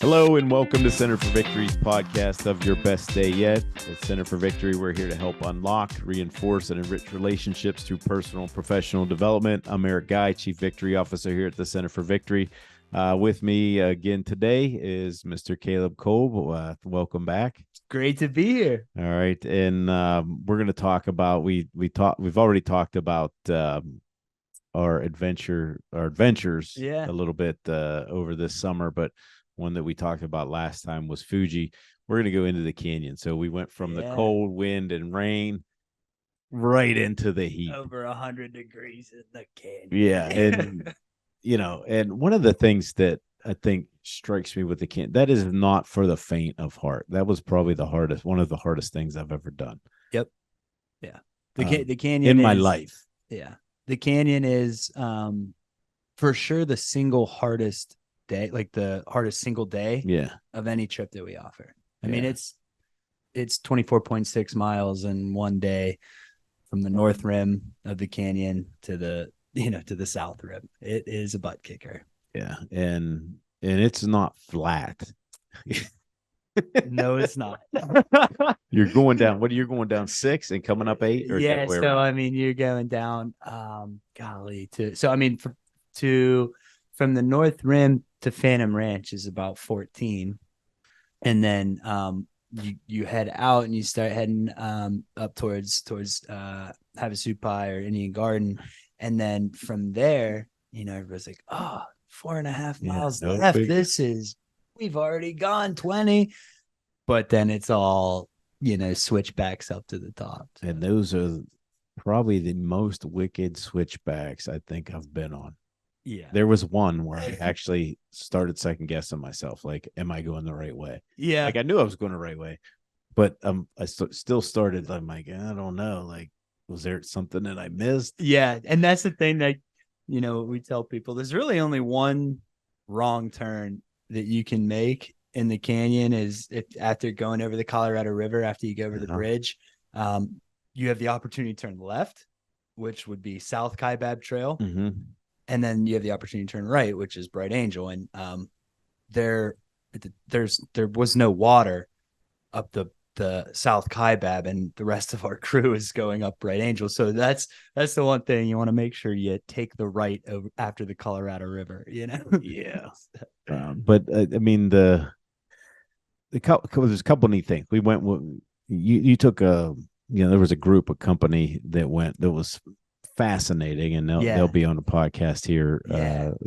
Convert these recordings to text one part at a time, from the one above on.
Hello and welcome to Center for Victory's podcast of Your Best Day Yet. At Center for Victory, we're here to help unlock, reinforce, and enrich relationships through personal and professional development. I'm Eric Guy, Chief Victory Officer here at the Center for Victory. With me again today is Mr. Caleb Kolb. Welcome back. Great to be here. All right, and we're going to talk about we've already talked about our adventures a little bit over this summer, but one that we talked about last time was Fuji. We're going to go into the canyon. So we went from the cold wind and rain right into the heat. Over 100 degrees in the canyon. Yeah. And, and one of the things that I think strikes me with the canyon, that is not for the faint of heart. That was probably one of the hardest things I've ever done. Yep. Yeah. The canyon in my life. Yeah. The canyon is for sure the single hardest day, like the hardest single day of any trip that we offer. I mean, it's 24.6 miles in one day from the north rim of the canyon to the south rim. It is a butt kicker. Yeah. And it's not flat. No, it's not. You're going down. You're going down 6 and coming up 8? Or yeah. So, I mean, you're going down, from the north rim to Phantom Ranch is about 14. And then you head out and you start heading up towards Havasupai or Indian Garden. And then from there, everybody's like, 4.5 miles left. We've already gone 20. But then it's all, switchbacks up to the top. So. And those are probably the most wicked switchbacks I think I've been on. Yeah. There was one where I actually started second guessing myself. Like, am I going the right way? Yeah. Like, I knew I was going the right way, but I still started. I'm like, I don't know. Like, was there something that I missed? Yeah. And that's the thing that, we tell people there's really only one wrong turn that you can make in the canyon is if after going over the Colorado River, after you go over the bridge, you have the opportunity to turn left, which would be South Kaibab Trail. Mm-hmm. And then you have the opportunity to turn right, which is Bright Angel. And there was no water up the South Kaibab, and the rest of our crew is going up Bright Angel. So that's the one thing you want to make sure you take the right over after the Colorado River. Yeah. But I mean there's a couple neat things. We went. You took there was a group, a company that was fascinating, and they'll be on the podcast here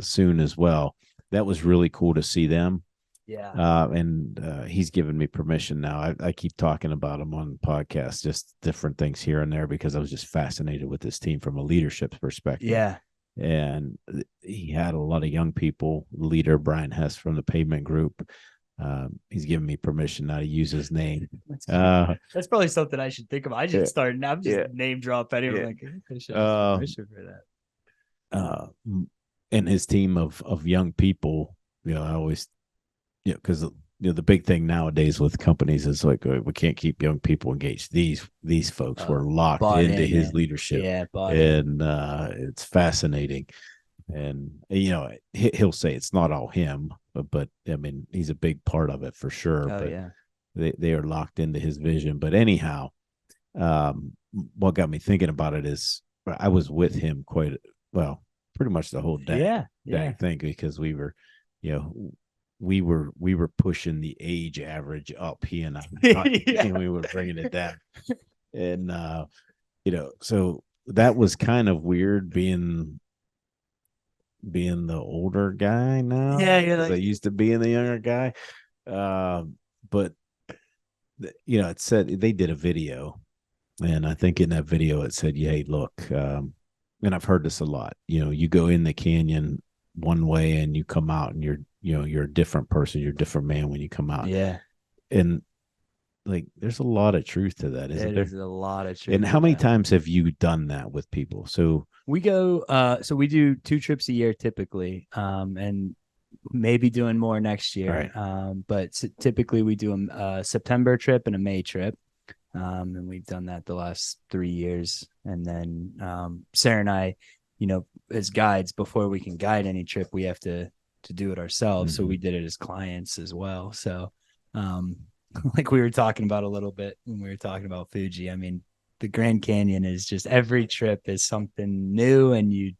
soon as well. That was really cool to see them. And he's given me permission now. I keep talking about him on the podcast, just different things here and there, because I was just fascinated with this team from a leadership perspective. Yeah. And he had a lot of young people. Leader Brian Hess from the Pavement Group. He's given me permission now to use his name. That's probably something I should think of. I just started. I'm just name drop anyone. Like, I should have permission for that. And his team of young people. I always, because the big thing nowadays with companies is like we can't keep young people engaged. These folks were locked into his leadership. And it's fascinating. And he'll say it's not all him, but I mean he's a big part of it for sure. They are locked into his vision. But anyhow, what got me thinking about it is I was with him pretty much the whole day. I think because we were, we were pushing the age average up. He and I, and we were bringing it down. And so that was kind of weird being the older guy now. I used to being the younger guy. But it said they did a video, and I think in that video it said, hey, look, and I've heard this a lot, you go in the canyon one way and you come out and you're a different person, you're a different man when you come out. And like there's a lot of truth to that, isn't there? There's a lot of truth. And how many times have you done that with people? So we go so we do 2 trips a year typically, and maybe doing more next year. Right. But typically we do a September trip and a May trip. And we've done that the last 3 years. And then Sarah and I, as guides, before we can guide any trip, we have to do it ourselves. So we did it as clients as well. So, like we were talking about a little bit when we were talking about Fuji, I mean, the Grand Canyon is just, every trip is something new, and you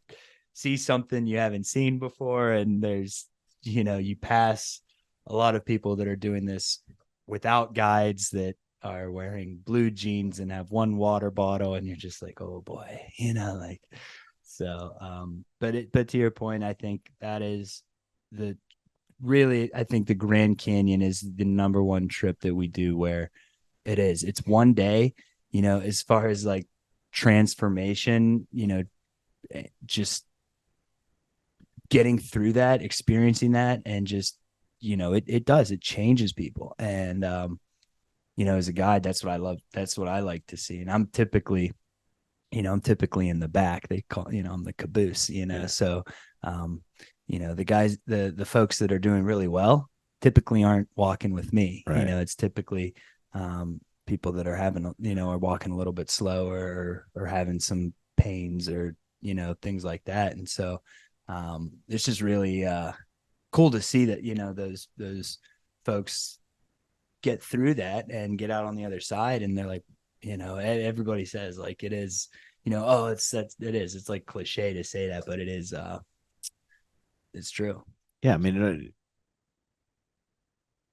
see something you haven't seen before. And there's, you pass a lot of people that are doing this without guides, that are wearing blue jeans and have one water bottle, and you're just like, oh boy, like, so, but to your point, I think that is the really, I think the Grand Canyon is the number one trip that we do where it's one day, as far as like transformation, just getting through that, experiencing that, and just, it changes people. And, as a guide, that's what I love. That's what I like to see. And I'm typically in the back. They call, I'm the caboose, Yeah. So, the guys, the folks that are doing really well typically aren't walking with me. Right. It's typically, people that are having, are walking a little bit slower, or having some pains, or, things like that. And so, it's just really, cool to see that, those folks get through that and get out on the other side. And they're like, everybody says like it is, oh, it's like cliche to say that, but it is, it's true. Yeah. I mean,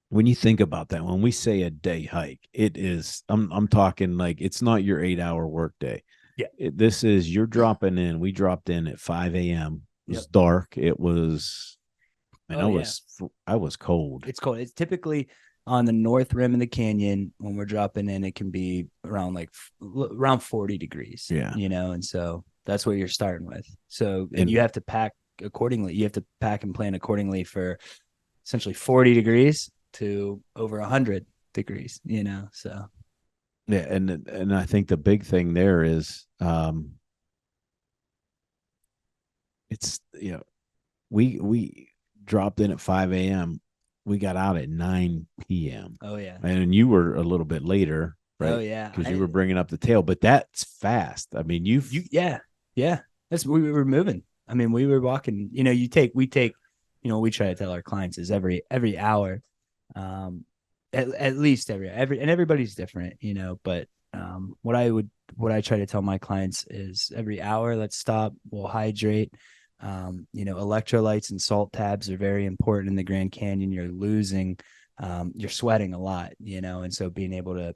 when you think about that, when we say a day hike, it is, I'm talking like, it's not your 8-hour work day. Yeah. This is, you're dropping in. We dropped in at 5 a.m. It was dark. It was, and I was cold. It's cold. It's typically on the north rim of the canyon. When we're dropping in, it can be around around 40 degrees. Yeah. And so that's what you're starting with. So, and you have to pack accordingly. You have to pack and plan accordingly for essentially 40 degrees to over 100 degrees, so. Yeah. And I think the big thing there is, it's, we dropped in at 5 a.m. We got out at 9 p.m. Oh yeah. And you were a little bit later, right? Oh yeah. Because you were bringing up the tail, but that's fast. I mean, yeah. That's, we were moving. I mean, we were walking, we take, we try to tell our clients is every hour, at least every, and everybody's different, but, what I try to tell my clients is every hour, let's stop, we'll hydrate. Electrolytes and salt tabs are very important in the Grand Canyon. You're losing, you're sweating a lot, and so being able to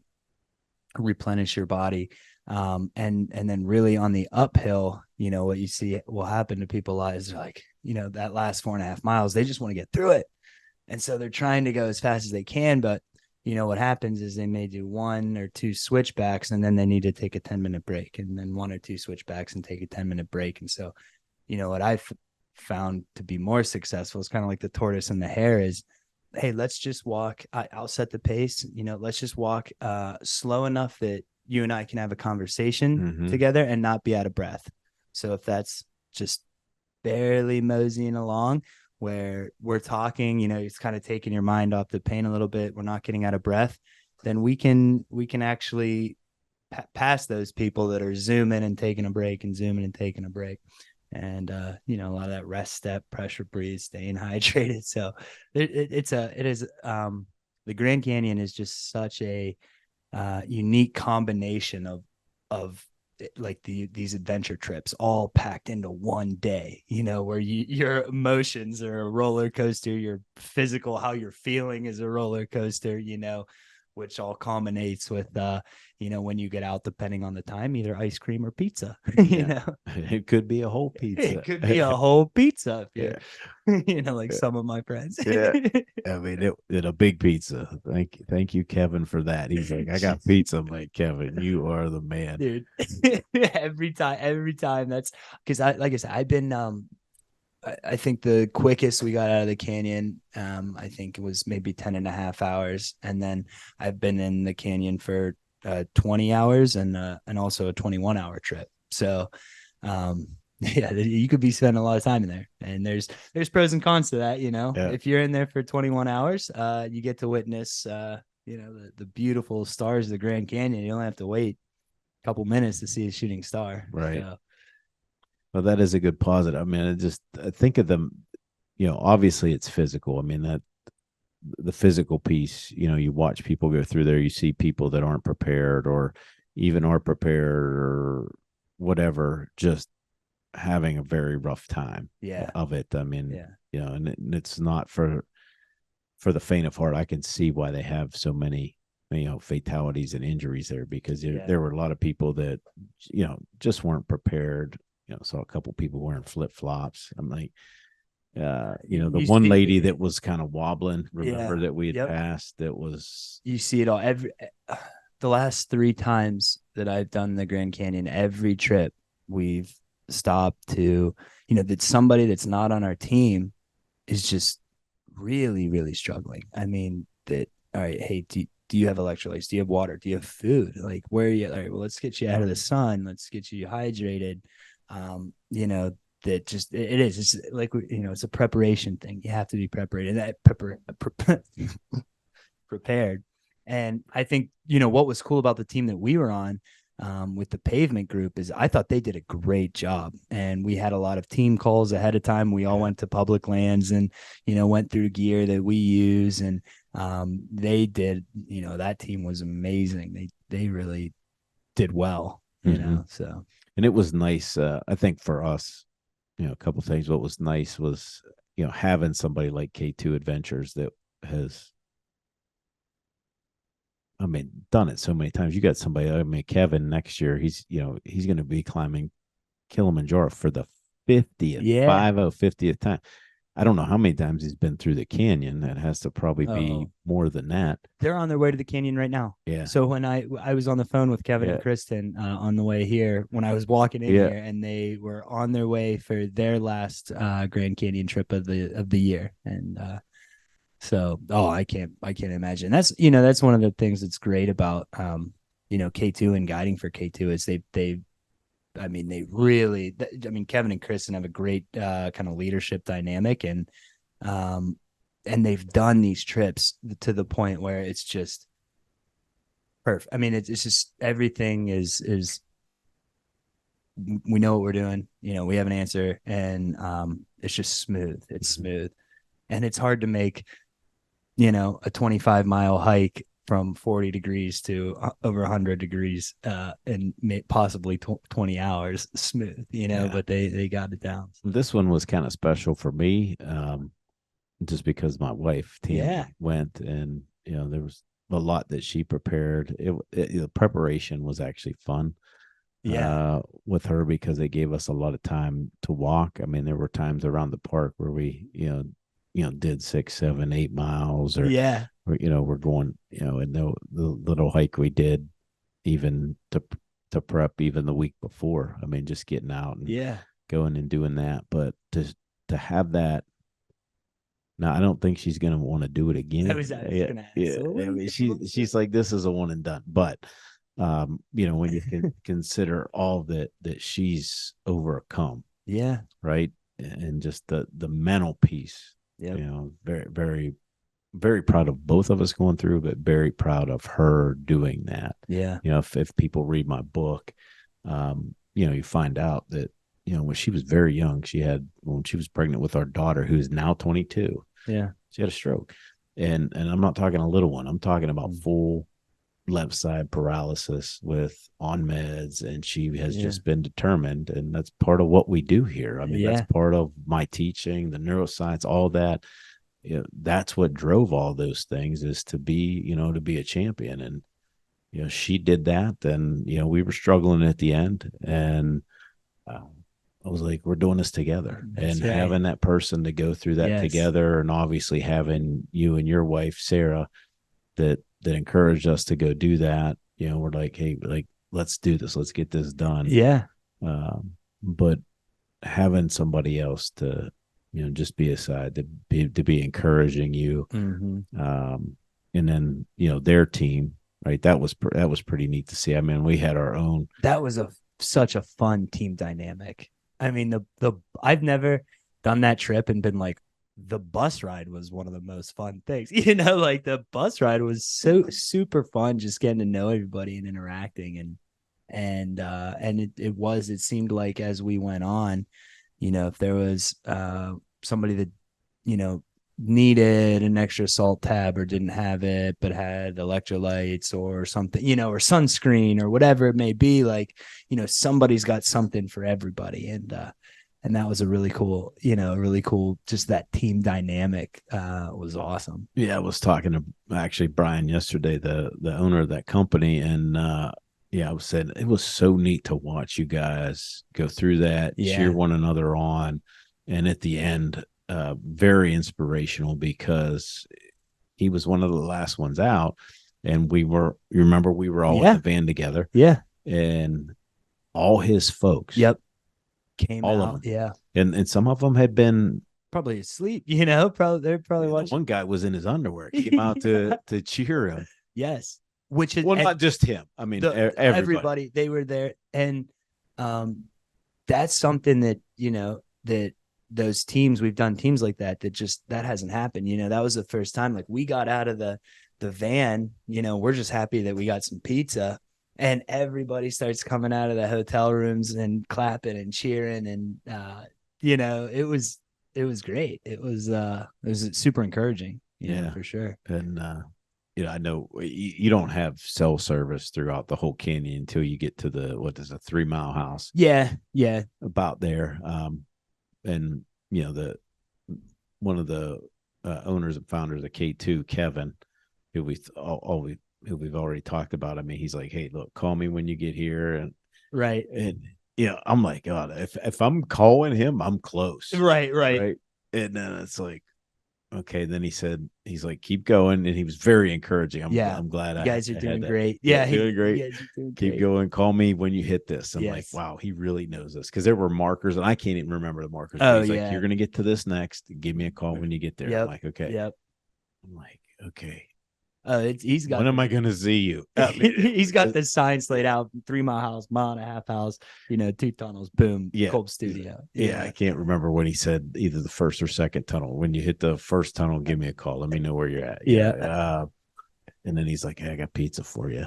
replenish your body. And then really on the uphill, what you see will happen to people a lot is like, that last 4.5 miles, they just want to get through it. And so they're trying to go as fast as they can, but what happens is they may do 1 or 2 switchbacks, and then they need to take a 10-minute break, and then 1 or 2 switchbacks and take a 10-minute break. And so, what I've found to be more successful is kind of like the tortoise and the hare is, hey, let's just walk. I'll set the pace, let's just walk slow enough that you and I can have a conversation together and not be out of breath. So if that's just barely moseying along where we're talking, it's kind of taking your mind off the pain a little bit, we're not getting out of breath, then we can actually pass those people that are zooming and taking a break and zooming and taking a break. And a lot of that rest, step, pressure, breathe, staying hydrated. So it is the Grand Canyon is just such a unique combination of like these adventure trips all packed into one day, where your emotions are a roller coaster, your physical, how you're feeling is a roller coaster, which all culminates with, when you get out, depending on the time, either ice cream or pizza, It could be a whole pizza. It could be a whole pizza. Yeah. Like some of my friends. Yeah. I mean, it a big pizza. Thank you, Kevin, for that. He's like, I got pizza. I'm like, Kevin, you are the man. Dude. every time that's because like I said, I've been, I think the quickest we got out of the canyon, I think it was maybe 10.5 hours. And then I've been in the canyon for 20 hours and also a 21-hour trip. So, yeah, you could be spending a lot of time in there, and there's pros and cons to that. Yeah. If you're in there for 21 hours, you get to witness, the beautiful stars of the Grand Canyon. You don't have to wait a couple minutes to see a shooting star. Right. So. Well, that is a good positive. I mean, I think of them. obviously it's physical. I mean, that the physical piece, you watch people go through there, you see people that aren't prepared or even are prepared or whatever, just having a very rough time Yeah. of it. I mean, Yeah. and it's not for the faint of heart. I can see why they have so many, fatalities and injuries there, because there were a lot of people that, just weren't prepared. Saw a couple people wearing flip flops. I'm like, the You one see lady that was kind of wobbling, remember Yeah. that we had Yep. passed, that was, You see it all the last 3 times that I've done the Grand Canyon, every trip we've stopped to, that somebody that's not on our team is just really, really struggling. I mean, that, all right, hey, do you have electrolytes? Do you have water? Do you have food? Like, where are you? All right, well, let's get you out of the sun. Let's get you hydrated. That just, it is. It's like, it's a preparation thing. You have to be prepared. And that prepared. And I think, what was cool about the team that we were on, with the pavement group, is I thought they did a great job. And we had a lot of team calls ahead of time. We all went to public lands and, went through gear that we use. And they did, that team was amazing. They really did well, so. And it was nice. I think for us, a couple things. What was nice was, having somebody like K2 Adventures that has, I mean, done it so many times. You got somebody, I mean, Kevin next year, he's going to be climbing Kilimanjaro for the 50th, Yeah. 50th time. I don't know how many times he's been through the canyon. That has to probably be Oh, more than that. they're on their way to the canyon right now. Yeah. So when I was on the phone with Kevin and Kristen on the way here, when I was walking in here, and they were on their way for their last Grand Canyon trip of the year, and so I can't imagine. That's one of the things that's great about K2 and guiding for K2 is they I mean, they really, Kevin and Kristen have a great kind of leadership dynamic, um, and they've done these trips to the point where it's just perfect. I mean, it's just everything is we know what we're doing. We have an answer, and it's just smooth. It's smooth, and it's hard to make a 25-mile hike from 40 degrees to over 100 degrees and possibly 20 hours smooth, but they got it down. This one was kind of special for me, just because my wife Tammy went, and there was a lot that she prepared. The preparation was actually fun, with her, because it gave us a lot of time to walk. I mean, there were times around the park where we did 6, 7, 8 miles, or we're going, and the little hike we did even to prep even the week before. I mean, just getting out and going and doing that. But to have that. Now, I don't think she's going to want to do it again. I was going to ask. I mean, she's like, this is a one and done. But when you can consider all that she's overcome, right, and just the mental piece, very, very, very proud of both of us going through, but very proud of her doing that. If people read my book, you find out that when she was very young, when she was pregnant with our daughter, who's now 22. She had a stroke, and I'm not talking a little one. I'm talking about full left side paralysis on meds, and she has just been determined, and that's part of what we do here. I mean, that's part of my teaching, the neuroscience, all that. That's what drove all those things, is to be a champion. And she did that, and we were struggling at the end, and I was like, we're doing this together. That's right. Having that person to go through that together, and obviously having you and your wife, Sarah, that encouraged us to go do that. We're like, hey, like, let's do this. Let's get this done. But having somebody else to, just be aside, to be encouraging you. And then, their team, right. That was pretty neat to see. I mean, we had our own. That was such a fun team dynamic. I mean, I've never done that trip and been like, the bus ride was one of the most fun things. Like the bus ride was so super fun, just getting to know everybody and interacting, and it seemed like as we went on, if there was somebody that needed an extra salt tab or didn't have it, but had electrolytes or something, or sunscreen or whatever it may be. Like, somebody's got something for everybody. And that was a really cool, just that team dynamic was awesome. Yeah, I was talking to actually Brian yesterday, the owner of that company, and yeah, I was saying it was so neat to watch you guys go through that, cheer one another on, and at the end, very inspirational because he was one of the last ones out, and you remember we were all in the van together, and all his folks, came all out, of them, and some of them had been probably asleep, they're probably watching. One guy was in his underwear, came out to cheer him. Yes, which is not just him. I mean, everybody. They were there, and that's something that that those teams, we've done teams like that that hasn't happened. That was the first time. Like, we got out of the van. We're just happy that we got some pizza, and everybody starts coming out of the hotel rooms and clapping and cheering, and it was great. It was super encouraging. For sure. And I know you don't have cell service throughout the whole canyon until you get to a 3 Mile House. Yeah. About there. And one of the owners and founders of K2, Kevin, who we've already talked about. I mean, he's like, hey, look, call me when you get here. And right. And I'm like, God, if I'm calling him, I'm close. Right. And then it's like, okay. Then he's like, keep going. And he was very encouraging. I'm glad you guys are doing great. Doing great. Keep going. Call me when you hit this. I'm like, wow, he really knows this. Cause there were markers and I can't even remember the markers. Oh, he's like, you're going to get to this next. Give me a call when you get there. I'm like, okay. I'm like, okay. He's got. When am I going to see you? He's got the signs laid out: 3 Mile House, 1.5 Mile House. 2 tunnels. Boom. Cold studio. Yeah, I can't remember when he said either the first or second tunnel. When you hit the first tunnel, give me a call. Let me know where you're at. And then he's like, hey, I got pizza for you.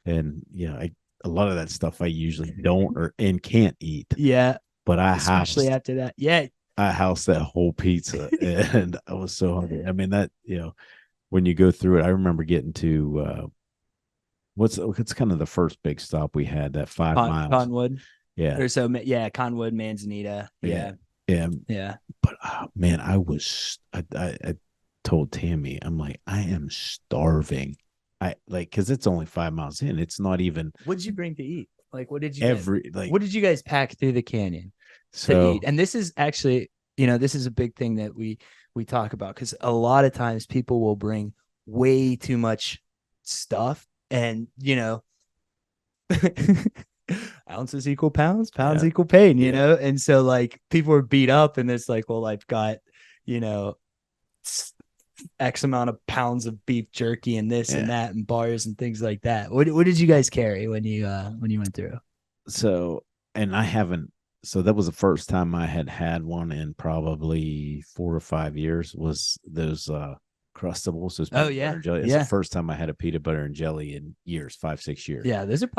And a lot of that stuff I usually don't and can't eat. Yeah, but especially after that. Yeah, I housed that whole pizza, and I was so hungry. I mean, that when you go through it, I remember getting to what's kind of the first big stop we had, that 5 miles. Conwood. Yeah. Or so, Conwood, Manzanita. Yeah. But man, I told Tammy, I'm like, I am starving. Because it's only 5 miles in. It's not even. What did you bring to eat? Like, what did you what did you guys pack through the canyon to eat? And this is actually, this is a big thing that we talk about, because a lot of times people will bring way too much stuff, and ounces equal pounds equal pain, and so like people are beat up, and it's like, well, I've got X amount of pounds of beef jerky and this and that and bars and things like that. What did you guys carry when you went through? So, and I haven't. So that was the first time I had one in probably 4 or 5 years. Was those Crustables? Those oh yeah, it's the first time I had a peanut butter and jelly in years, 5-6 years. Yeah, those are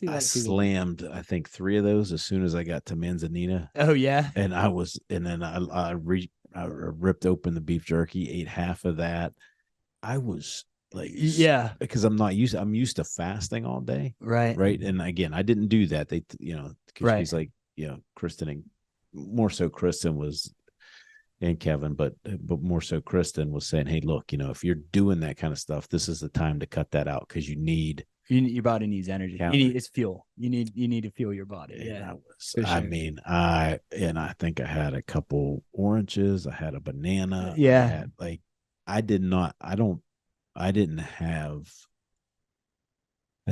I slammed, I think 3 of those as soon as I got to Manzanita. Oh yeah, and then I ripped open the beef jerky, ate half of that. I was like, because I'm used to fasting all day, right. And again, I didn't do that. They because he's like, Kristen, and more so Kristen was, and Kevin, but more so Kristen was saying, hey, look, if you're doing that kind of stuff, this is the time to cut that out, because your body needs energy. It's fuel. You need to fuel your body. I think I had a couple oranges. I had a banana. Yeah. I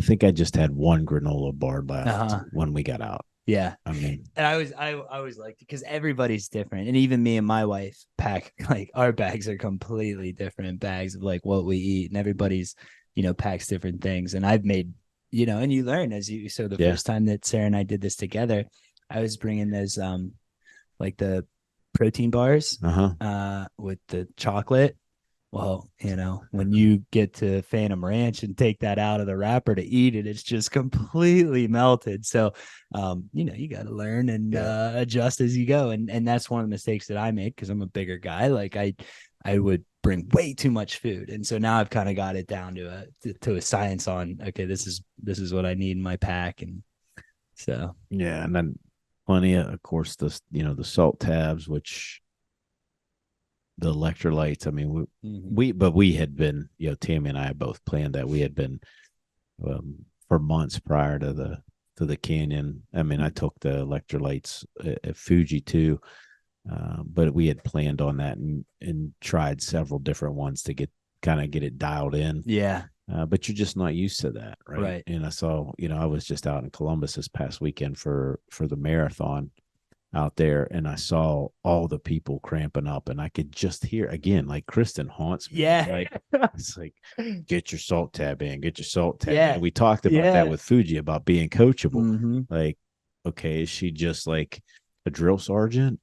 think I just had one granola bar left when we got out. Yeah. I mean, and I always liked it because everybody's different. And even me and my wife pack, like, our bags are completely different bags of like what we eat, and everybody's, packs different things. And I've made, and you learn the first time that Sarah and I did this together, I was bringing those, like the protein bars, with the chocolate. Well, when you get to Phantom Ranch and take that out of the wrapper to eat it, it's just completely melted. So, you got to learn and adjust as you go. And that's one of the mistakes that I make because I'm a bigger guy. Like I would bring way too much food, and so now I've kind of got it down to a science on, okay, this is what I need in my pack, and so Yeah, and then plenty of course, the salt tabs, which the electrolytes. I mean, we had been, Tammy and I both planned that. We had been for months prior to the canyon. I mean, I took the electrolytes at Fuji too, but we had planned on that and tried several different ones to get it dialed in. Yeah. But you're just not used to that, right? Right. And I saw, I was just out in Columbus this past weekend for the marathon out there, and I saw all the people cramping up, and I could just hear again, like Kristen haunts me. Yeah. Like, it's like, get your salt tab in, get your salt tab Yeah. in. We talked about that with Fuji about being coachable. Like, okay, is she just like a drill sergeant?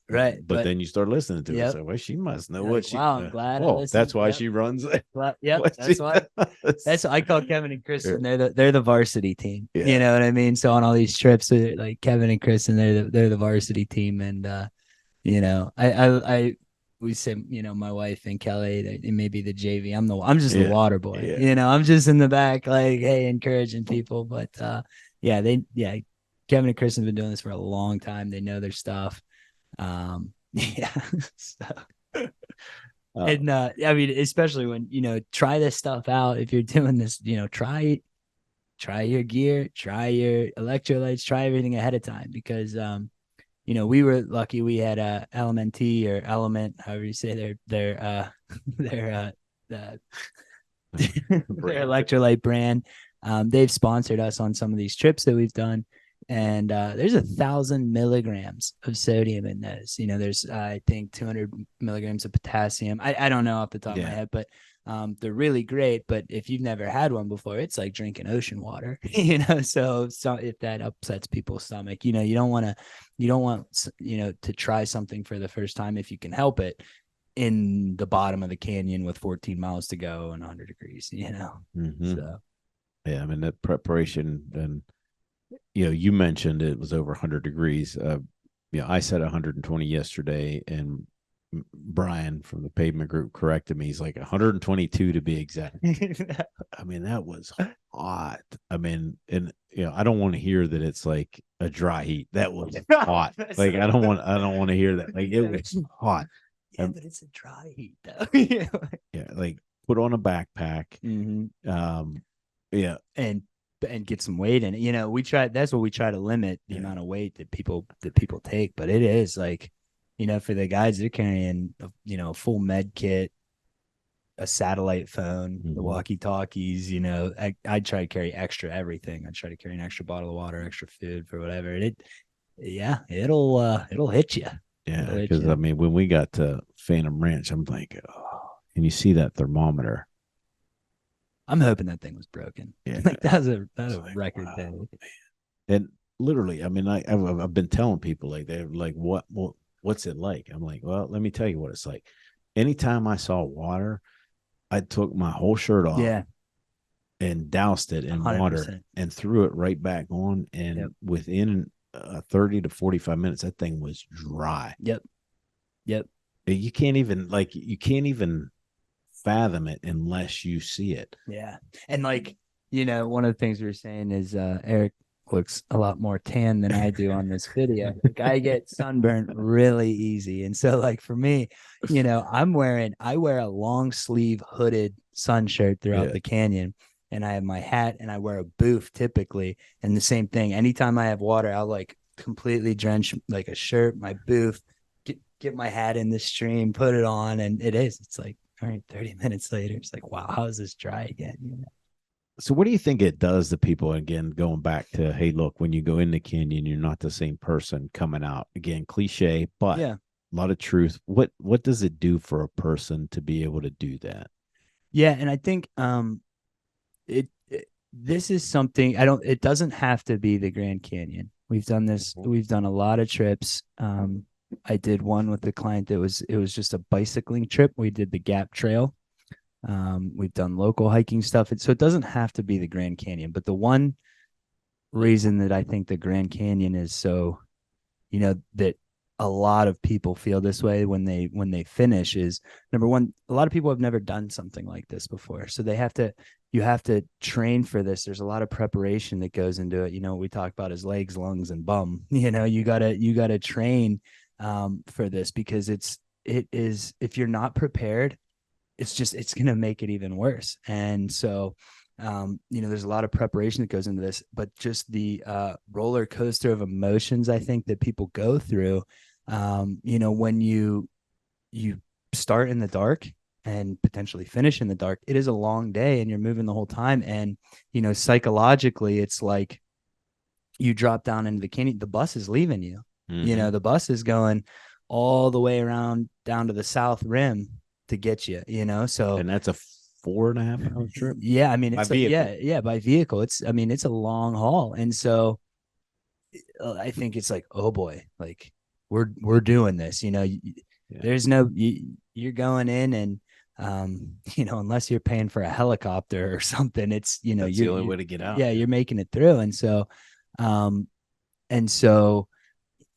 Right. But then you start listening to it. So, well, she must know what she. Wow, I'm glad. That's why she runs. Yep. That's why. That's what I call Kevin and Kristen. They're the varsity team. Yeah. You know what I mean? So on all these trips, like Kevin and Kristen, they're the varsity team. And we say, my wife and Kelly, they may be the JV. I'm just the water boy. Yeah. I'm just in the back, like, hey, encouraging people. But Kevin and Kristen have been doing this for a long time. They know their stuff. Yeah. So, and I mean, especially when try this stuff out. If you're doing this, try your gear, try your electrolytes, try everything ahead of time, because we were lucky. We had LMNT or Element, however you say their electrolyte brand. They've sponsored us on some of these trips that we've done. And there's 1,000 milligrams of sodium in those. There's I think 200 milligrams of potassium. I don't know off the top of my head, but they're really great. But if you've never had one before, it's like drinking ocean water. So if that upsets people's stomach, you don't want to try something for the first time if you can help it in the bottom of the canyon with 14 miles to go and 100 degrees. So yeah, I mean that preparation and. You mentioned it was over 100 degrees. I said 120 yesterday, and Brian from the Pavement Group corrected me. He's like 122 to be exact. I mean, that was hot. I mean, and I don't want to hear that it's like a dry heat. That was hot. Like I don't want to hear that. Like it was hot. Yeah, but it's a dry heat though. Yeah, like put on a backpack. Yeah, and get some weight in it. We try. That's what we try to limit the amount of weight that people take. But it is like, for the guys, they're carrying a full med kit, a satellite phone, the walkie-talkies. I try to carry extra everything. I try to carry an extra bottle of water, extra food for whatever. It'll hit you. Yeah, because I mean, when we got to Phantom Ranch, I'm like, oh, and you see that thermometer. I'm hoping that thing was broken. Yeah, like that was a record day. And literally, I mean, I've been telling people, like, they're like, what's it like? I'm like, well, let me tell you what it's like. Anytime I saw water, I took my whole shirt off, and doused it in 100%. Water and threw it right back on, and within 30 to 45 minutes, that thing was dry. Yep. You can't even fathom it unless you see it. Yeah. And like, one of the things we were saying is Eric looks a lot more tan than I do on this video. Like I get sunburned really easy. And so like for me, I wear a long sleeve hooded sun shirt throughout the canyon, and I have my hat and I wear a booth typically. And the same thing, anytime I have water, I'll like completely drench like a shirt, my booth, get my hat in the stream, put it on, and it's like, all right, 30 minutes later, it's like, wow, how is this dry again? So what do you think it does to people? Again, going back to, hey, look, when you go in the canyon, you're not the same person coming out. Again, cliche, but a lot of truth. What does it do for a person to be able to do that? Yeah, and I think this is something it doesn't have to be the Grand Canyon. We've done this. We've done a lot of trips. I did one with the client that it was just a bicycling trip. We did the Gap Trail. We've done local hiking stuff. So it doesn't have to be the Grand Canyon, but the one reason that I think the Grand Canyon is so, that a lot of people feel this way when they finish is, number one, a lot of people have never done something like this before. So you have to train for this. There's a lot of preparation that goes into it. What we talk about is legs, lungs, and bum. You gotta train for this, because it is, if you're not prepared, it's going to make it even worse. And so, there's a lot of preparation that goes into this, but just the roller coaster of emotions, I think, that people go through, when you start in the dark and potentially finish in the dark, it is a long day and you're moving the whole time. And, psychologically, it's like you drop down into the canyon, the bus is leaving you. The bus is going all the way around down to the south rim to get you, so. And that's a 4.5 hour trip. Yeah, I mean, by it's vehicle. yeah, by vehicle. It's a long haul, and so I think it's like, oh boy, like we're doing this. There's no you're going in, and unless you're paying for a helicopter or something, it's That's the only way to get out. Yeah, you're making it through, and so, um, and so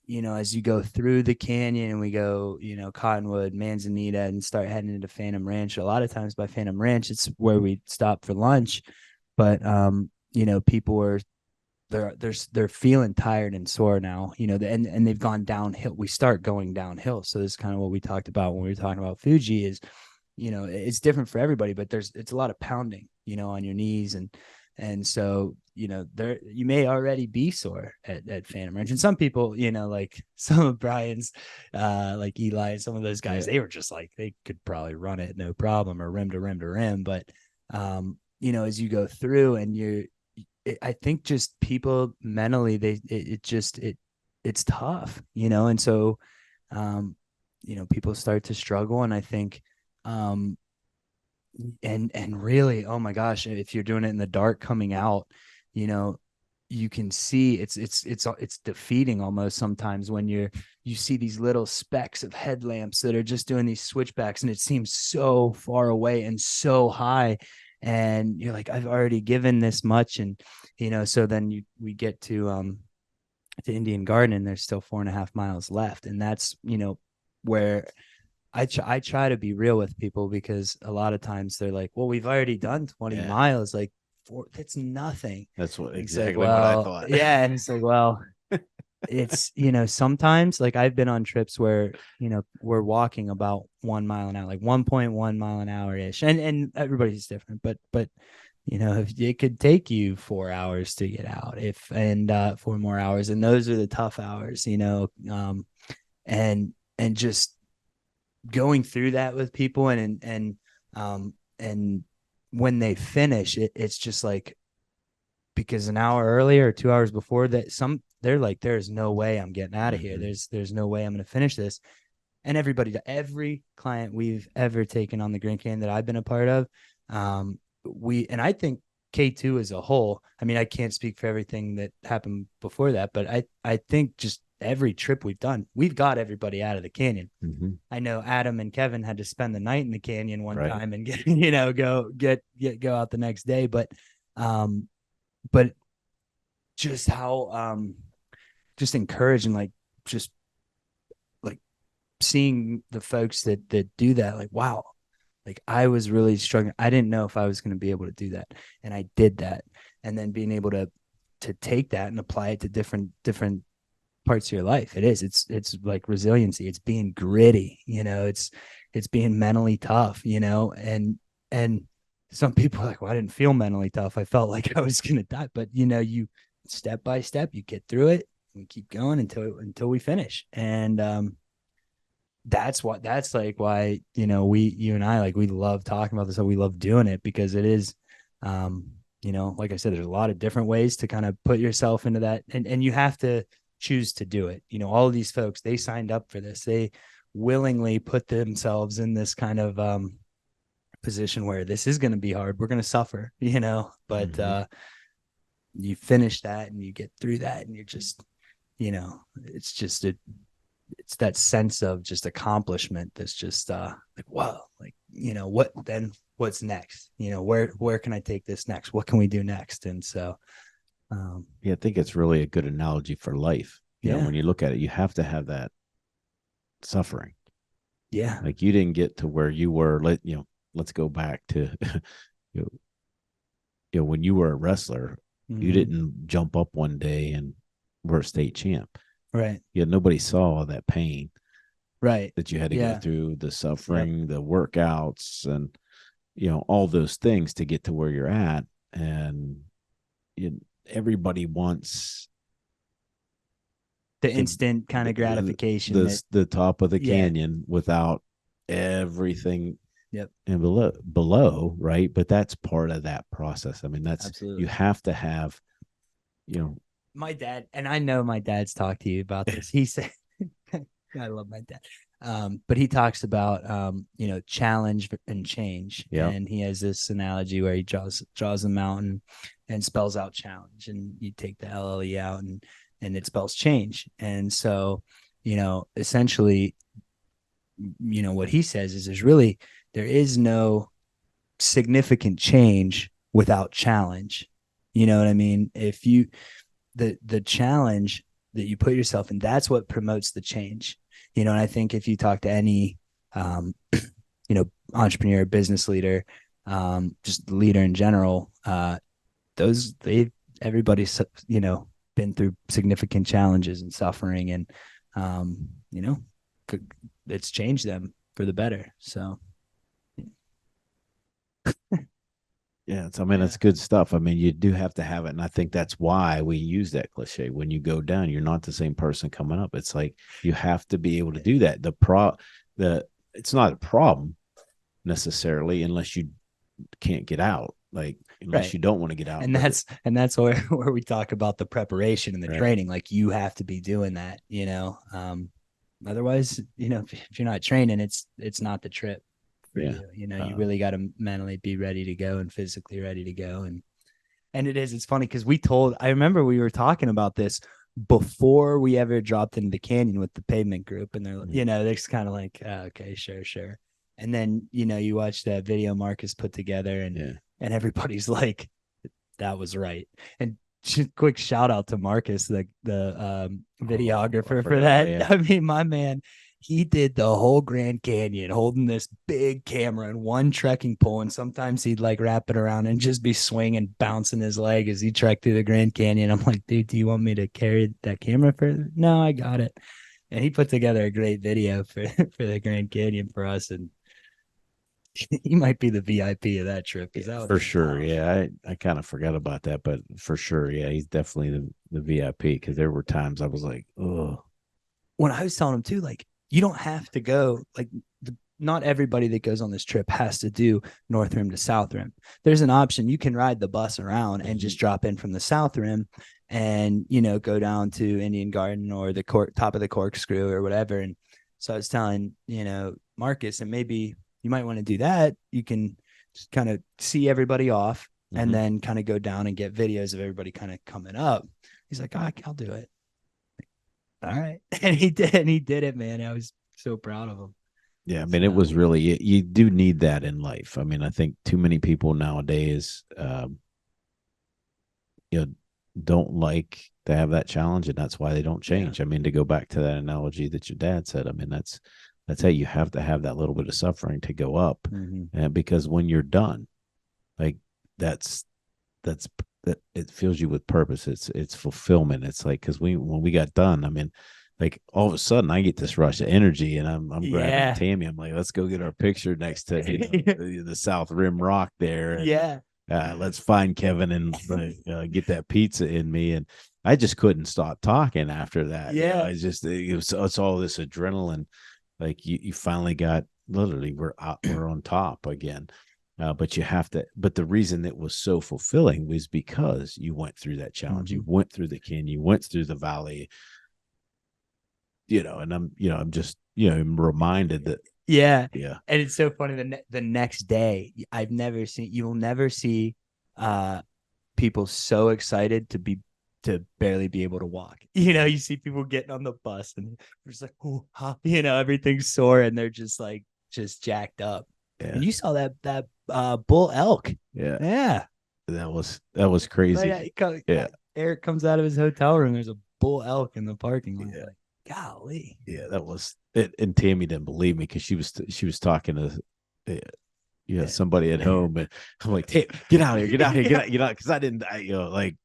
as you go through the canyon and we go, Cottonwood, Manzanita, and start heading into Phantom Ranch. A lot of times by Phantom Ranch, it's where we stop for lunch. But people are they're feeling tired and sore now, and they've gone downhill. We start going downhill. So this is kind of what we talked about when we were talking about Fuji is, it's different for everybody, but it's a lot of pounding, on your knees. And so, there you may already be sore at Phantom Ranch. And some people, like some of Brian's, like Eli, some of those guys, they were just like, they could probably run it no problem, or rim to rim to rim. But, as you go through and I think just people mentally, it's tough, and so, people start to struggle. And I think, and really, oh my gosh, if you're doing it in the dark coming out, you can see it's defeating almost sometimes when you see these little specks of headlamps that are just doing these switchbacks, and it seems so far away and so high, and you're like, I've already given this much. And so then we get to Indian Garden, and there's still 4.5 miles left, and that's where I try to be real with people, because a lot of times they're like, well, we've already done 20 miles. Like, that's nothing. That's exactly what I thought. Yeah. And it's like, well, it's, sometimes, like, I've been on trips where, we're walking about 1 mile an hour, like 1.1 mile an hour ish. And everybody's different, but, if it could take you 4 hours to get out, 4 more hours. And those are the tough hours, and just going through that with people, and when they finish it's just like, because an hour earlier or 2 hours before that, they're like, there's no way I'm getting out of here. There's no way I'm going to finish this. And every client we've ever taken on the Grand Canyon that I've been a part of, and I think K2 as a whole, I mean, I can't speak for everything that happened before that, but I think just every trip we've done, we've got everybody out of the canyon. I know Adam and Kevin had to spend the night in the canyon one time and go out the next day. But just how just encouraging, like, just like seeing the folks that do that, like, wow, like, I was really struggling. I didn't know if I was going to be able to do that, and I did that. And then being able to take that and apply it to different parts of your life. It's like resiliency. It's being gritty, it's being mentally tough, and some people are like, well, I didn't feel mentally tough. I felt like I was going to die. But, you step by step, you get through it and we keep going until we finish. And, that's like why, you and I, like, we love talking about this. We love doing it, because it is, like I said, there's a lot of different ways to kind of put yourself into that. And you have to choose to do it. All of these folks, they signed up for this. They willingly put themselves in this kind of position where this is going to be hard. We're going to suffer, but you finish that and you get through that, and you're just, it's just it's that sense of just accomplishment that's just like, wow, like, what then, what's next, where can I take this next, what can we do next? And so Yeah, I think it's really a good analogy for life. yeah, When you look at it, you have to have that suffering. yeah, Like you didn't get to where you were. Let's go back to you know, when you were a wrestler, you mm-hmm. didn't jump up one day and were a state champ. Right, Nobody saw that pain right, that you had to go yeah, through, the yep. suffering, the workouts, and all those things to get to where you're at. And everybody wants The the instant kind of the, gratification that, the top of the yeah, canyon without everything yep, and below, right? But that's part of that process. I mean, that's, you absolutely. have to have, you know My dad, and I know my dad's talked to you about this. He said, I love my dad. But he talks about challenge and change, yeah, and he has this analogy where he draws a mountain and spells out challenge, and you take the LLE out, and it spells change. And so, essentially, what he says is there is no significant change without challenge. You know what I mean? If you the challenge that you put yourself in, that's what promotes the change. And I think if you talk to any entrepreneur, business leader, just leader in general, those they everybody's been through significant challenges and suffering, and um, you know it's changed them for the better. So yeah. I mean, yeah, it's good stuff. I mean, you do have to have it, and I think that's why we use that cliche. When you go down, you're not the same person coming up. It's like you have to be able to do that. The it's not a problem necessarily unless you can't get out. Like unless right. you don't want to get out. And But that's where we talk about the preparation and the right, training. Like you have to be doing that. Otherwise, if you're not training, it's not the trip for yeah, you. You really got to mentally be ready to go and physically ready to go. And it's funny because I remember we were talking about this before we ever dropped into the canyon with the pavement group, and they're just kind of like, oh, okay, sure. And then, you watch that video Marcus put together, and yeah. everybody's like, that was right. And just quick shout out to Marcus, the Oh, I videographer for forgot. that. Yeah, I mean, my man, he did the whole Grand Canyon holding this big camera and one trekking pole, and sometimes he'd like wrap it around and just be swinging, bouncing his leg as he trekked through the Grand Canyon. I'm like, dude, do you want me to carry that camera further? No, I got it. And he put together a great video for for the Grand Canyon for us, and he might be the VIP of that trip because that for was sure. tough. Yeah, I kind of forgot about that, but for sure, yeah, he's definitely the VIP because there were times I was like, oh, When I was telling him too, like, you don't have to go, like, not everybody that goes on this trip has to do North Rim to South Rim. There's an option. You can ride the bus around and just drop in from the South Rim and, go down to Indian Garden or the top of the corkscrew or whatever. And so I was telling, Marcus, and maybe you might want to do that. You can just kind of see everybody off and mm-hmm. then kind of go down and get videos of everybody kind of coming up. He's like, oh, I'll do it. All right. And he did it, man. I was so proud of him. Yeah, I mean, it So, was really, you do need that in life. I mean, I think too many people nowadays, you know, don't like to have that challenge, and that's why they don't yeah. change. I mean, to go back to that analogy that your dad said, I mean, that's how you have to have that little bit of suffering to go up, Mm-hmm. and because when you're done, like that's that's that it fills you with purpose. It's fulfillment. It's like because when we got done, I mean, like all of a sudden I get this rush of energy, and I'm grabbing Yeah. Tammy. I'm like, let's go get our picture next to the South Rim Rock there, and Yeah. let's find Kevin and get that pizza in me. And I just couldn't stop talking after that. Yeah. I just it's all this adrenaline. Like you finally got, literally we're on top again. But you have to. But the reason it was so fulfilling was because you went through that challenge. Mm-hmm. You went through the canyon. You went through the valley. And I'm just I'm reminded that. Yeah. Yeah. And it's so funny. The next day, you'll never see people so excited to barely be able to walk. You see people getting on the bus and they're just like, oh, huh, everything's sore and they're just jacked up. Yeah. And you saw that bull elk. Yeah. Yeah. That was crazy. Yeah. Eric comes out of his hotel room. There's a bull elk in the parking lot. Yeah. Like, golly. Yeah, that was it. And Tammy didn't believe me because she was talking to somebody at home, and I'm like, hey, get out here, get out here, get out, because I didn't, like,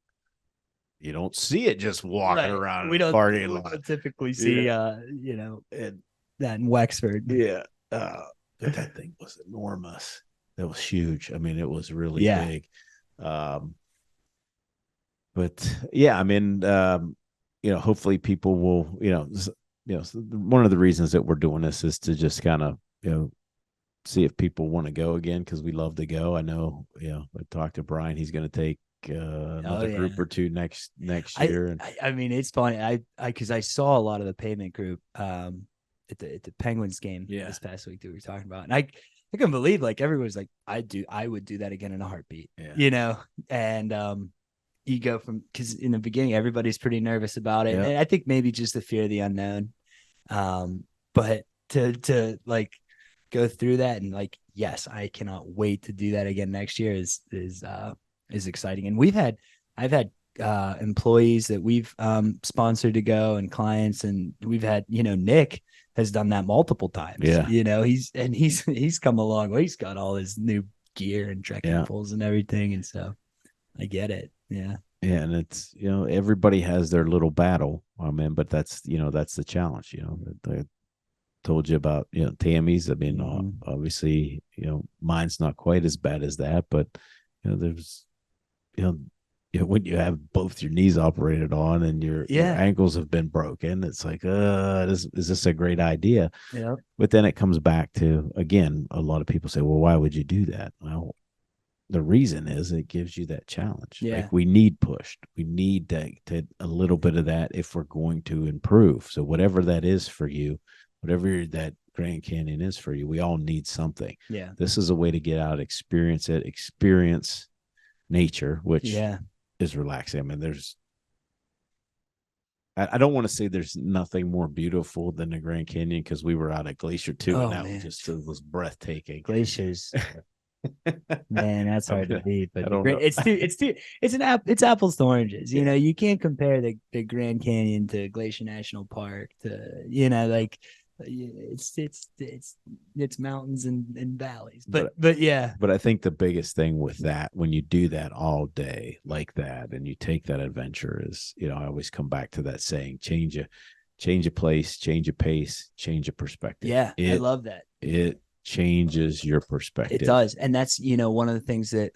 you don't see it just walking around. We don't, parking lot. Don't typically see, and that in Wexford. Yeah, that thing was enormous. That was huge. I mean, it was really big. But yeah, I mean, hopefully people will, one of the reasons that we're doing this is to just kind of, see if people want to go again, because we love to go. I know, I talked to Brian. He's going to take another group or two next year. I mean, it's funny. Because I saw a lot of the pavement group at the Penguins game this past week that we were talking about, and I couldn't believe, like, everyone's like, I would do that again in a heartbeat. And you go from, because in the beginning everybody's pretty nervous about it, and I think maybe just the fear of the unknown. But to like go through that and like, yes, I cannot wait to do that again next year is exciting. And I've had employees that we've sponsored to go, and clients, and we've had, Nick has done that multiple times. He's come along. Well, he's got all his new gear and trekking poles and everything, and so I get it. Yeah, and it's, everybody has their little battle. I mean, but that's the challenge. I told you about Tammy's. I mean, obviously, mine's not quite as bad as that, but there's when you have both your knees operated on and your ankles have been broken, it's like, is this a great idea? Yeah. But then it comes back to, again, a lot of people say, well, why would you do that? Well, the reason is it gives you that challenge. Yeah. Like, we need pushed. We need to a little bit of that if we're going to improve. So whatever that is for you, whatever that Grand Canyon is for you, we all need something. Yeah. This is a way to get out, experience nature, which is relaxing. I mean, I don't want to say there's nothing more beautiful than the Grand Canyon, because we were out at Glacier too, and that was breathtaking. Glaciers. Man, that's hard to beat. But it's apples to oranges. You can't compare the Grand Canyon to Glacier National Park to it's mountains and valleys. But yeah. But I think the biggest thing with that, when you do that all day like that, and you take that adventure, is, I always come back to that saying, change a place, change a pace, change a perspective. Yeah, I love that. It changes your perspective. It does. And that's, one of the things that,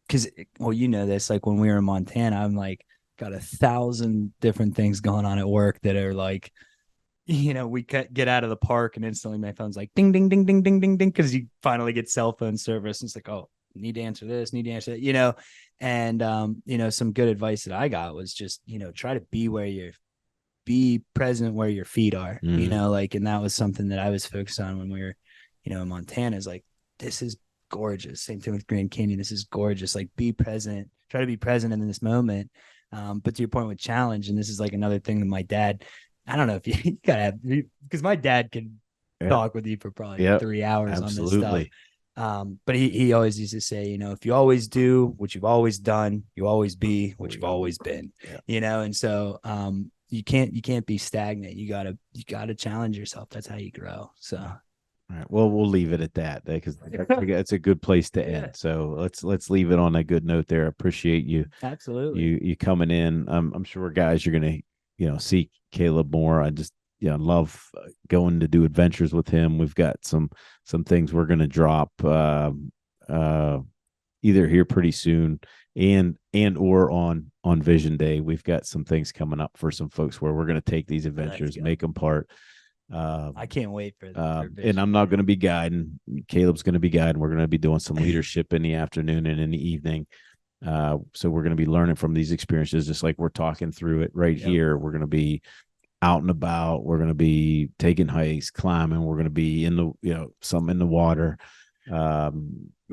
because, this, like, when we were in Montana, I'm like, got 1,000 different things going on at work that are like, we get out of the park and instantly my phone's like ding, ding, ding, ding, ding, ding, ding, because you finally get cell phone service. And it's like, oh, need to answer this, need to answer that, and, some good advice that I got was just, try to be present where your feet are, and that was something that I was focused on when we were, in Montana, is like, this is gorgeous. Same thing with Grand Canyon. This is gorgeous. Like, be present, try to be present in this moment. But to your point with challenge, and this is like another thing that my dad, I don't know if you gotta have, because my dad can talk with you for probably 3 hours on this stuff. But he always used to say, if you always do what you've always done, you always be what you've always been. And so you can't be stagnant. You gotta challenge yourself. That's how you grow. So all right. Well, we'll leave it at that, because it's a good place to end. So let's leave it on a good note there. Appreciate you. Absolutely. You coming in. I'm sure, guys, you're gonna see Caleb more. I just love going to do adventures with him. We've got some things we're gonna drop either here pretty soon and or on Vision Day. We've got some things coming up for some folks where we're gonna take these adventures, make them part. I can't wait for and I'm not going to be guiding. Caleb's going to be guiding. We're going to be doing some leadership in the afternoon and in the evening. So we're going to be learning from these experiences, just like we're talking through it right here. We're going to be out and about. We're going to be taking hikes, climbing. We're going to be in the, some in the water.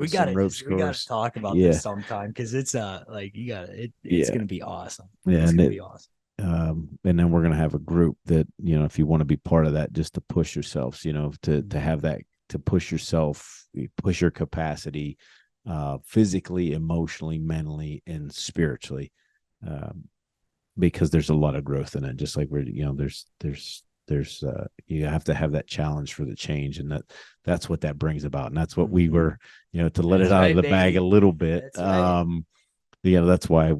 some rope we gotta scores. talk about Yeah. this sometime because it's like it's Yeah. gonna be awesome. Yeah. It's gonna be awesome. And then we're going to have a group that, if you want to be part of that, just to push yourselves, to have that, to push yourself, push your capacity, physically, emotionally, mentally, and spiritually. Because there's a lot of growth in it. Just like there's you have to have that challenge for the change, and that's what that brings about, and that's what we were, to let it out of the bag a little bit. That's why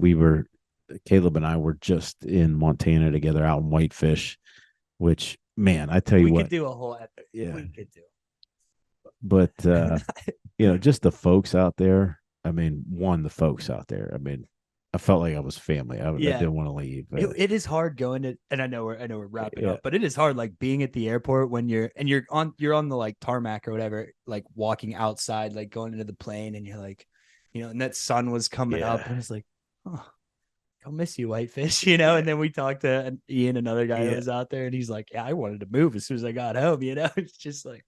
Caleb and I were just in Montana together out in Whitefish, which, man, I tell you we what, could do a whole epic. Yeah, we could do. But just the folks out there. I mean, the folks out there. I mean, I felt like I was family. I didn't want to leave. It is hard going to, and I know we're wrapping up, but it is hard, like being at the airport when you're on the like tarmac or whatever, like walking outside, like going into the plane, and you're like, and that sun was coming up, and it's like, oh, I'll miss you, Whitefish, And then we talked to Ian, another guy that was out there, and he's like, yeah, I wanted to move as soon as I got home. It's just like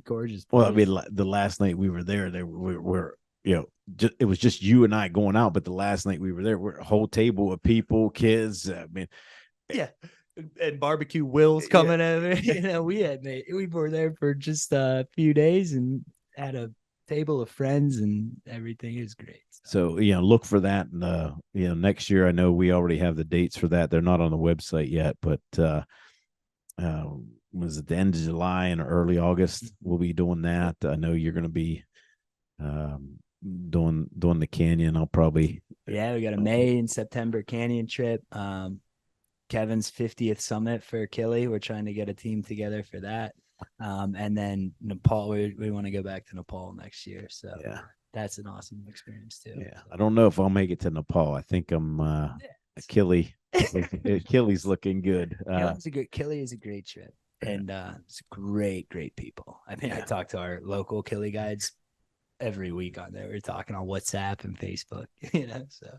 gorgeous place. Well, I mean, the last night we were there, it was just you and I going out. But the last night we were there, we're a whole table of people, kids. I mean, yeah, and barbecue Will's coming over. We were there for just a few days and had a table of friends, and everything is great. So look for that, and next year. I know we already have the dates for that. They're not on the website yet, but was it the end of July and early August? We'll be doing that. I know you're going to be doing the canyon. I'll probably we got a May and September canyon trip. Kevin's 50th summit for Achille. We're trying to get a team together for that. And then Nepal, we want to go back to Nepal next year. So that's an awesome experience too. Yeah, I don't know if I'll make it to Nepal. I think I'm Achilles. Achilles looking good. Achille is a great trip. And it's great people. I mean, I talk to our local Achille guides every week on there. We're talking on WhatsApp and Facebook, so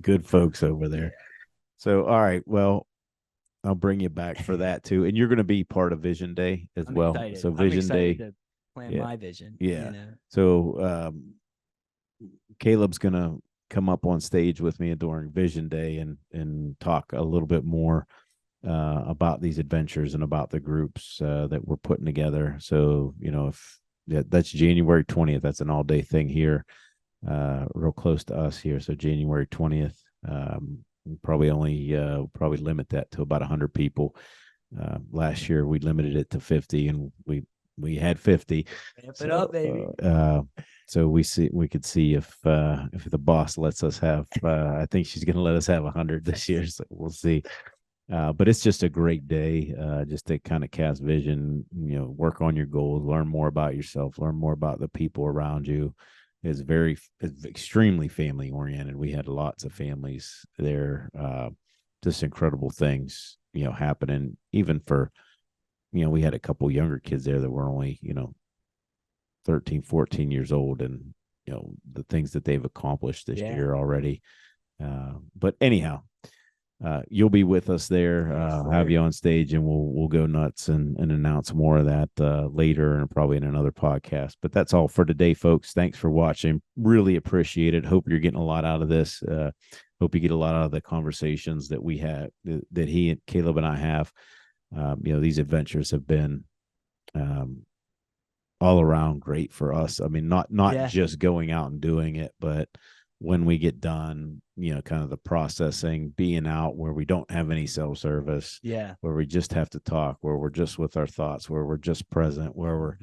good folks over there. So, all right, well, I'll bring you back for that too, and you're going to be part of Vision Day as well. Excited. So Vision Day, to plan my vision. Yeah. So Caleb's going to come up on stage with me during Vision Day and talk a little bit more about these adventures and about the groups that we're putting together. So, if that's January 20th, that's an all-day thing here, real close to us here. So January 20th, probably limit that to about 100 people. Last year we limited it to 50, and we had 50. Amp it up, baby. So we could see if the boss lets us have. I think she's going to let us have 100 this year. So we'll see. But it's just a great day, just to kind of cast vision, work on your goals, learn more about yourself, learn more about the people around you. It's extremely family oriented. We had lots of families there, just incredible things, happening. Even for, we had a couple younger kids there that were only, 13, 14 years old, and, the things that they've accomplished this year already. But anyhow, you'll be with us there. Have you on stage, and we'll go nuts and announce more of that later, and probably in another podcast. But that's all for today, folks. Thanks for watching. Really appreciate it. Hope you're getting a lot out of this. Hope you get a lot out of the conversations that we have, that he and Caleb and I have. These adventures have been all around great for us. I mean, not just going out and doing it, but when we get done, kind of the processing, being out where we don't have any cell service, where we just have to talk, where we're just with our thoughts, where we're just present, where we're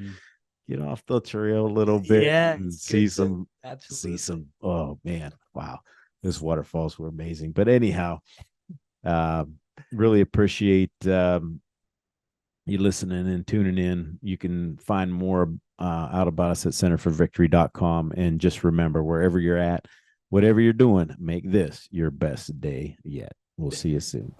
get off the trail a little bit, and see some, oh man, wow, those waterfalls were amazing. But anyhow, really appreciate you listening and tuning in. You can find more out about us at centerforvictory.com. And just remember, wherever you're at, whatever you're doing, make this your best day yet. We'll see you soon.